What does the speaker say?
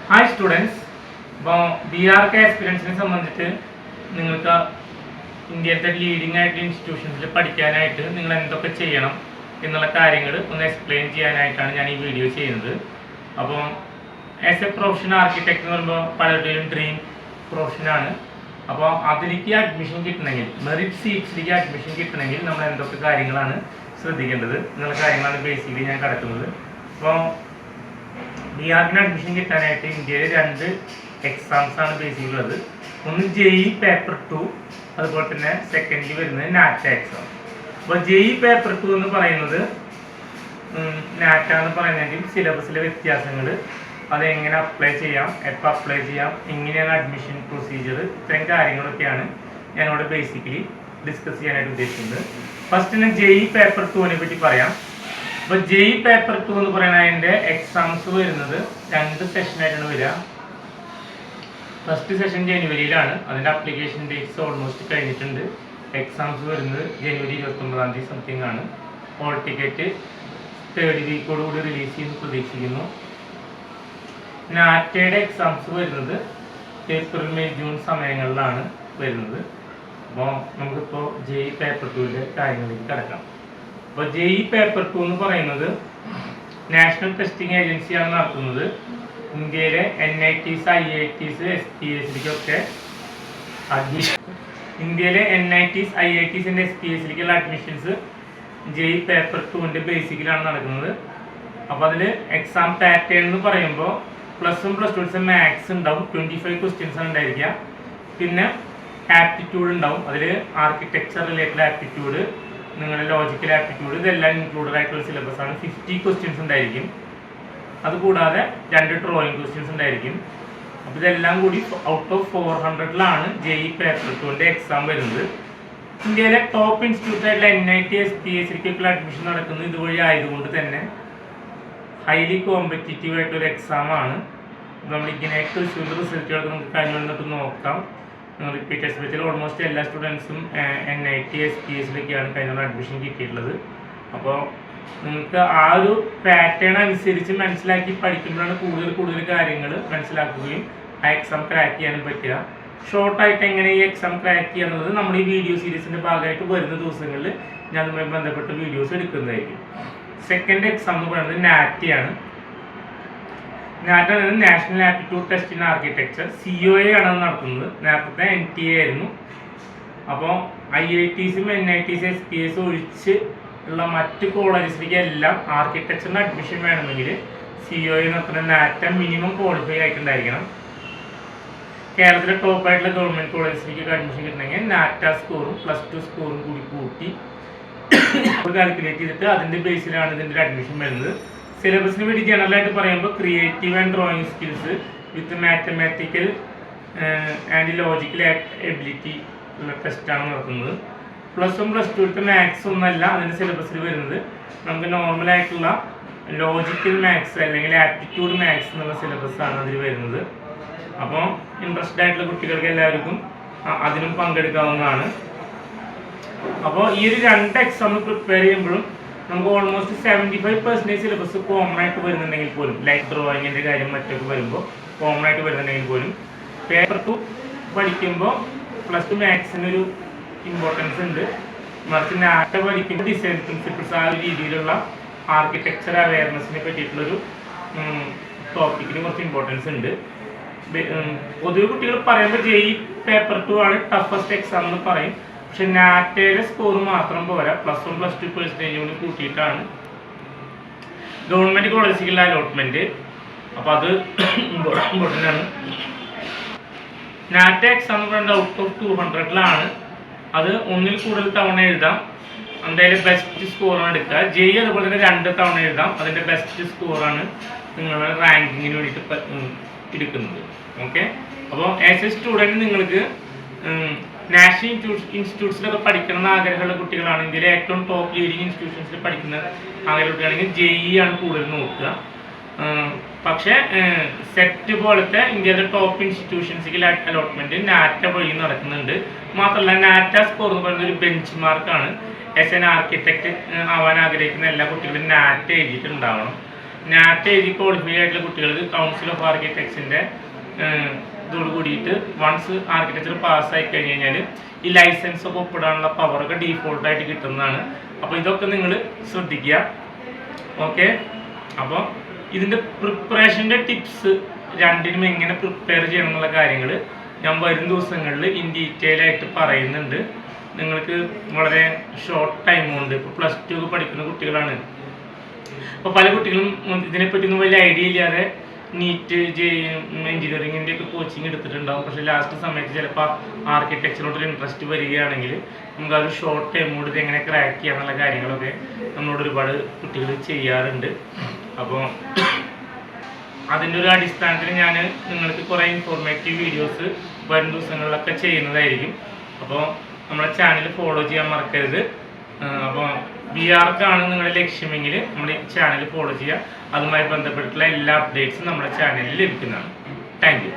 Hi students. അപ്പോൾ BRK എക്സ്പീരിയൻസിനെ സംബന്ധിച്ച് നിങ്ങൾക്ക് ഇന്ത്യയിലത്തെ ലീഡിംഗ് ആയിട്ടുള്ള ഇൻസ്റ്റിറ്റ്യൂഷൻസിൽ പഠിക്കാനായിട്ട് നിങ്ങൾ എന്തൊക്കെ ചെയ്യണം എന്നുള്ള കാര്യങ്ങൾ ഒന്ന് എക്സ്പ്ലെയിൻ ചെയ്യാനായിട്ടാണ് ഞാൻ ഈ വീഡിയോ ചെയ്യുന്നത്. അപ്പോൾ ആസ് എ പ്രൊഫഷൻ ആർക്കിടെക്ട് എന്ന് പറയുമ്പോൾ പലരുടെയും ഡ്രീം പ്രൊഫഷനാണ്. അപ്പോൾ അതിലേക്ക് അഡ്മിഷൻ കിട്ടണമെങ്കിൽ, മെറിറ്റ് സീറ്റ്സിലേക്ക് അഡ്മിഷൻ കിട്ടണമെങ്കിൽ നമ്മൾ എന്തൊക്കെ കാര്യങ്ങളാണ് ശ്രദ്ധിക്കേണ്ടത് എന്നുള്ള കാര്യങ്ങളാണ് ബേസിക്കലി ഞാൻ കിടക്കുന്നത്. അപ്പോൾ BRക്കിന് അഡ്മിഷൻ കിട്ടാനായിട്ട് ഇന്ത്യയിൽ 2 എക്സാംസ് ആണ് ബേസിക്കലി ഉള്ളത്. ഒന്ന് JEE പേപ്പർ 2, അതുപോലെ തന്നെ സെക്കൻഡിൽ വരുന്നത് NAT എക്സാം. അപ്പോൾ JEE പേപ്പർ 2 എന്ന് പറയുന്നത് NAT എന്ന് പറയുന്നതിൽ സിലബസിലെ വ്യത്യാസങ്ങൾ, അതെങ്ങനെ അപ്ലൈ ചെയ്യാം, എപ്പോൾ അപ്ലൈ ചെയ്യാം, എങ്ങനെയാണ് അഡ്മിഷൻ പ്രൊസീജിയർ, ഇത്തരം കാര്യങ്ങളൊക്കെയാണ് ഞാനിവിടെ ബേസിക്കലി ഡിസ്കസ് ചെയ്യാനായിട്ട് ഉദ്ദേശിക്കുന്നത്. ഫസ്റ്റ് ഞാൻ JEE പേപ്പർ 2നെ പറ്റി പറയാം. അപ്പോൾ JEE പേപ്പർ 2 എന്ന് പറയുന്നത് അതിൻ്റെ എക്സാംസ് വരുന്നത് 2 സെഷനായിട്ടാണ് വരിക. ഫസ്റ്റ് സെഷൻ ജനുവരിയിലാണ്, അതിൻ്റെ അപ്ലിക്കേഷൻ ഡേറ്റ്സ് ഓൾമോസ്റ്റ് കഴിഞ്ഞിട്ടുണ്ട്. എക്സാംസ് വരുന്നത് ജനുവരി 29 സംതിങ് ആണ്. ഹോൾ ടിക്കറ്റ് 3rd വീക്കോടുകൂടി റിലീസ് ചെയ്യുന്നു പ്രതീക്ഷിക്കുന്നു. നാറ്റയുടെ എക്സാംസ് വരുന്നത് ഏപ്രിൽ മെയ് ജൂൺ സമയങ്ങളിലാണ് വരുന്നത്. അപ്പോൾ നമുക്കിപ്പോൾ JEE പേപ്പർ 2ൻ്റെ കാര്യങ്ങളിലേക്ക് കിടക്കാം. അപ്പോൾ JEE പേപ്പർ 2 എന്ന് പറയുന്നത് നാഷണൽ ടെസ്റ്റിംഗ് ഏജൻസിയാണ് നടത്തുന്നത്. ഇന്ത്യയിലെ NITs, IITs, SPSലേക്കൊക്കെ ഇന്ത്യയിലെ NITs, IITs, SPSലേക്കുള്ള അഡ്മിഷൻസ് JEE പേപ്പർ 2ൻ്റെ ബേസിക്കലാണ് നടക്കുന്നത്. അപ്പോൾ അതിൽ എക്സാം പാറ്റേൺ എന്ന് പറയുമ്പോൾ +1 +2 മാത്സ് ഉണ്ടാവും, 25 ക്വസ്റ്റ്യൻസ് ആണ് ഉണ്ടായിരിക്കുക. പിന്നെ ആപ്റ്റിറ്റ്യൂഡ് ഉണ്ടാവും, അതിൽ ആർക്കിടെക്ചർ റിലേറ്റഡ് ആപ്റ്റിറ്റ്യൂഡ്, നിങ്ങളുടെ ലോജിക്കൽ ആപ്റ്റിറ്റ്യൂഡ്, ഇതെല്ലാം ഇൻക്ലൂഡഡ് ആയിട്ടുള്ള സിലബസ് ആണ്. 50 ക്വസ്റ്റ്യൻസ് ഉണ്ടായിരിക്കും. അതുകൂടാതെ 2 ഡ്രോയിങ് ക്വസ്റ്റ്യൻസ് ഉണ്ടായിരിക്കും. അപ്പോൾ ഇതെല്ലാം കൂടി ഔട്ട് ഓഫ് 400ലാണ് JEE പേപ്പർ 2ൻ്റെ എക്സാം വരുന്നത്. ഇന്ത്യയിലെ ടോപ്പ് ഇൻസ്റ്റിറ്റ്യൂട്ട് ആയിട്ടുള്ള NIT, SPSലേക്കുള്ള അഡ്മിഷൻ നടക്കുന്നത് ഇതുവഴി ആയതുകൊണ്ട് തന്നെ ഹൈലി കോമ്പറ്റീറ്റീവ് ആയിട്ടൊരു എക്സാമാണ്. നമ്മൾ ഇഗ്നൈറ്റ് തൃശ്ശൂരിൻ്റെ റിസൾട്ടുകളൊക്കെ നമുക്ക് കഴിഞ്ഞിട്ട് നോക്കാം. റിപ്പീറ്റേഴ്സ് വെച്ചാൽ ഓൾമോസ്റ്റ് എല്ലാ സ്റ്റുഡൻസും NIT, SPSലേക്കാണ് കഴിഞ്ഞ അഡ്മിഷൻ കിട്ടിയിട്ടുള്ളത്. അപ്പോൾ നിങ്ങൾക്ക് ആ ഒരു പാറ്റേൺ അനുസരിച്ച് മനസ്സിലാക്കി പഠിക്കുമ്പോഴാണ് കൂടുതൽ കാര്യങ്ങൾ മനസ്സിലാക്കുകയും ആ എക്സാം ക്രാക്ക് ചെയ്യാനും പറ്റുക. ഷോർട്ടായിട്ട് എങ്ങനെ ഈ എക്സാം ക്രാക്ക് ചെയ്യുക എന്നുള്ളത് നമ്മൾ ഈ വീഡിയോ സീരീസിൻ്റെ ഭാഗമായിട്ട് വരുന്ന ദിവസങ്ങളിൽ ഞാൻ അതുമായി ബന്ധപ്പെട്ട വീഡിയോസ് എടുക്കുന്നതായിരിക്കും. സെക്കൻഡ് എക്സാം എന്ന് പറയുന്നത് NAT ആണ്. NAT ആണ് national aptitude test in architecture. COA ആണ് നടത്തുന്നത്. നേരത്തെ NTA ആയിരുന്നു. അപ്പോൾ IITs, NITs, SPS ഒഴിച്ച് ഉള്ള മറ്റ് കോളേജസിലേക്ക് എല്ലാം ആർക്കിടെക്ചറിന് അഡ്മിഷൻ വേണമെങ്കിൽ COA നടത്തുന്ന NAT മിനിമം ക്വാളിഫൈ ആയിട്ടുണ്ടായിരിക്കണം. കേരളത്തിലെ ടോപ്പായിട്ടുള്ള ഗവൺമെൻറ് കോളേജസിലേക്ക് അഡ്മിഷൻ കിട്ടണമെങ്കിൽ NAT സ്കോറും +2 സ്കോറും കൂടി കൂട്ടി കാൽക്കുലേറ്റ് ചെയ്തിട്ട് അതിൻ്റെ ബേസിലാണ് ഇതിൻ്റെ അഡ്മിഷൻ വരുന്നത്. സിലബസിനെ വേണ്ടി ജനറലായിട്ട് പറയുമ്പോൾ creative and drawing skills with mathematical and logical ability ഉള്ള ടെസ്റ്റാണ് നടത്തുന്നത്. +1 +2 മാത്സ് ഒന്നല്ല അതിൻ്റെ സിലബസിൽ വരുന്നത്. നമുക്ക് നോർമലായിട്ടുള്ള ലോജിക്കൽ മാത്സ് അല്ലെങ്കിൽ ആപ്റ്റിറ്റ്യൂഡ് മാത്സ് എന്നുള്ള സിലബസാണ് അതിൽ വരുന്നത്. അപ്പോൾ ഇൻട്രസ്റ്റഡ് ആയിട്ടുള്ള കുട്ടികൾക്ക് എല്ലാവർക്കും അതിനും പങ്കെടുക്കാവുന്നതാണ്. അപ്പോൾ ഈ ഒരു 2 എക്സാമിൽ പ്രിപ്പയർ ചെയ്യുമ്പോഴും നമുക്ക് ഓൾമോസ്റ്റ് 75% സിലബസ് കോമൺ ആയിട്ട് വരുന്നുണ്ടെങ്കിൽ പോലും, ലൈക്ക് ഡ്രോയിങ്ങിൻ്റെ കാര്യം മറ്റൊക്കെ വരുമ്പോൾ കോമൺ ആയിട്ട് വരുന്നുണ്ടെങ്കിൽ പോലും പേപ്പർ 2 പഠിക്കുമ്പോൾ +2 മാത്സിനൊരു ഇമ്പോർട്ടൻസ് ഉണ്ട്. മറിച്ച് NAT പഠിക്കുമ്പോൾ ഡിസൈൻ പ്രിൻസിപ്പിൾസ് ആ ഒരു രീതിയിലുള്ള ആർക്കിടെക്ചർ അവയർനെസ്സിനെ പറ്റിയിട്ടുള്ളൊരു ടോപ്പിക്കിന് കുറച്ച് ഇമ്പോർട്ടൻസ് ഉണ്ട്. പൊതുവെ കുട്ടികൾ പറയുമ്പോൾ JEE പേപ്പർ 2 ആണ് ടഫസ്റ്റ് എക്സാം എന്ന് പറയും. പക്ഷെ NATയുടെ സ്കോർ മാത്രം പോരാ, +1 +2 പെർസെൻറ്റേജ് കൂടി കൂട്ടിയിട്ടാണ് ഗവൺമെൻറ് കോളേജിലുള്ള അലോട്ട്മെൻറ്റ്. അപ്പോൾ അത് ഇമ്പോർട്ടൻ്റ് ആണ്. NAT എക്സാം എന്ന് പറയുന്നത് ഔട്ട് ഓഫ് 200ലാണ്. അത് 1ൽ കൂടുതൽ തവണ എഴുതാം, എന്തായാലും ബെസ്റ്റ് സ്കോറാണ് എടുക്കുക. JEE അതുപോലെ തന്നെ 2 തവണ എഴുതാം, അതിൻ്റെ ബെസ്റ്റ് സ്കോറാണ് നിങ്ങളുടെ റാങ്കിങ്ങിന് വേണ്ടിയിട്ട് എടുക്കുന്നത്. ഓക്കെ. അപ്പോൾ ആസ് എ സ്റ്റുഡൻറ്റ് നിങ്ങൾക്ക് നാഷണൽ ഇൻസ്റ്റിറ്റ്യൂട്ട്സിലൊക്കെ പഠിക്കണം എന്ന് ആഗ്രഹമുള്ള കുട്ടികളാണ്, ഇന്ത്യയിലെ ഏറ്റവും ടോപ്പ് ലീഡിംഗ് ഇൻസ്റ്റിറ്റ്യൂഷൻസിൽ പഠിക്കുന്ന ആഗ്രഹമാണെങ്കിൽ JEE ആണ് കൂടുതൽ നോക്കുക. പക്ഷേ സെറ്റ് പോലത്തെ ഇന്ത്യയിലെ ടോപ്പ് ഇൻസ്റ്റിറ്റ്യൂഷൻസിൽ അലോട്ട്മെൻറ്റ് NAT വഴി നടക്കുന്നുണ്ട്. മാത്രമല്ല NAT സ്കോർ എന്ന് പറയുന്നത് ഒരു ബെഞ്ച് മാർക്കാണ്. ആസ് എൻ ആർക്കിടെക്റ്റ് ആവാൻ ആഗ്രഹിക്കുന്ന എല്ലാ കുട്ടികളും NAT എഴുതിയിട്ടുണ്ടാവണം. നാറ്റ് എഴുതി ക്വാളിഫൈ ആയിട്ടുള്ള കുട്ടികൾക്ക് കൗൺസിൽ ഓഫ് ആർക്കിടെക്ട്സിൻ്റെ ഇതോട് കൂടിയിട്ട് വൺസ് ആർക്കിടെക്ചർ പാസ്സായി കഴിഞ്ഞ് കഴിഞ്ഞാൽ ഈ ലൈസൻസ് ഒക്കെ ഒപ്പിടാനുള്ള പവറൊക്കെ ഡീഫോൾട്ടായിട്ട് കിട്ടുന്നതാണ്. അപ്പോൾ ഇതൊക്കെ നിങ്ങൾ ശ്രദ്ധിക്കുക. ഓക്കെ, അപ്പോൾ ഇതിൻ്റെ പ്രിപ്പറേഷൻ്റെ ടിപ്സ് രണ്ടിനും എങ്ങനെ പ്രിപ്പയർ ചെയ്യണം എന്നുള്ള കാര്യങ്ങൾ ഞാൻ വരും ദിവസങ്ങളിൽ ഇൻ ഡീറ്റെയിൽ ആയിട്ട് പറയുന്നുണ്ട്. നിങ്ങൾക്ക് വളരെ ഷോർട്ട് ടൈം കൊണ്ട് ഇപ്പോൾ +2 ഒക്കെ പഠിക്കുന്ന കുട്ടികളാണ്. അപ്പോൾ പല കുട്ടികളും ഇതിനെപ്പറ്റിയൊന്നും വലിയ ഐഡിയ ഇല്ലാതെ നീറ്റ് എഞ്ചിനീയറിങ്ങിൻ്റെ ഒക്കെ കോച്ചിങ് എടുത്തിട്ടുണ്ടാവും. പക്ഷേ ലാസ്റ്റ് സമയത്ത് ചിലപ്പോൾ ആർക്കിടെക്ചറിനോടൊരു ഇൻട്രസ്റ്റ് വരികയാണെങ്കിൽ നമുക്ക് ആ ഒരു ഷോർട്ട് ടൈം കൊണ്ട് ഇത് എങ്ങനെ ക്രാക്ക് ചെയ്യുക എന്നുള്ള കാര്യങ്ങളൊക്കെ നമ്മളോട് ഒരുപാട് കുട്ടികൾ ചെയ്യാറുണ്ട്. അപ്പോൾ അതിൻ്റെ ഒരു അടിസ്ഥാനത്തിൽ ഞാൻ നിങ്ങൾക്ക് കുറേ ഇൻഫോർമേറ്റീവ് വീഡിയോസ് വരും ദിവസങ്ങളിലൊക്കെ ചെയ്യുന്നതായിരിക്കും. അപ്പോൾ നമ്മുടെ ചാനൽ ഫോളോ ചെയ്യാൻ മറക്കരുത്. അപ്പോൾ BRക്കാണ് നിങ്ങളുടെ ലക്ഷ്യമെങ്കിൽ നമ്മുടെ ഈ ചാനൽ ഫോളോ ചെയ്യുക. അതുമായി ബന്ധപ്പെട്ടിട്ടുള്ള എല്ലാ അപ്ഡേറ്റ്സും നമ്മുടെ ചാനലിൽ ലഭിക്കുന്നതാണ്. Thank you.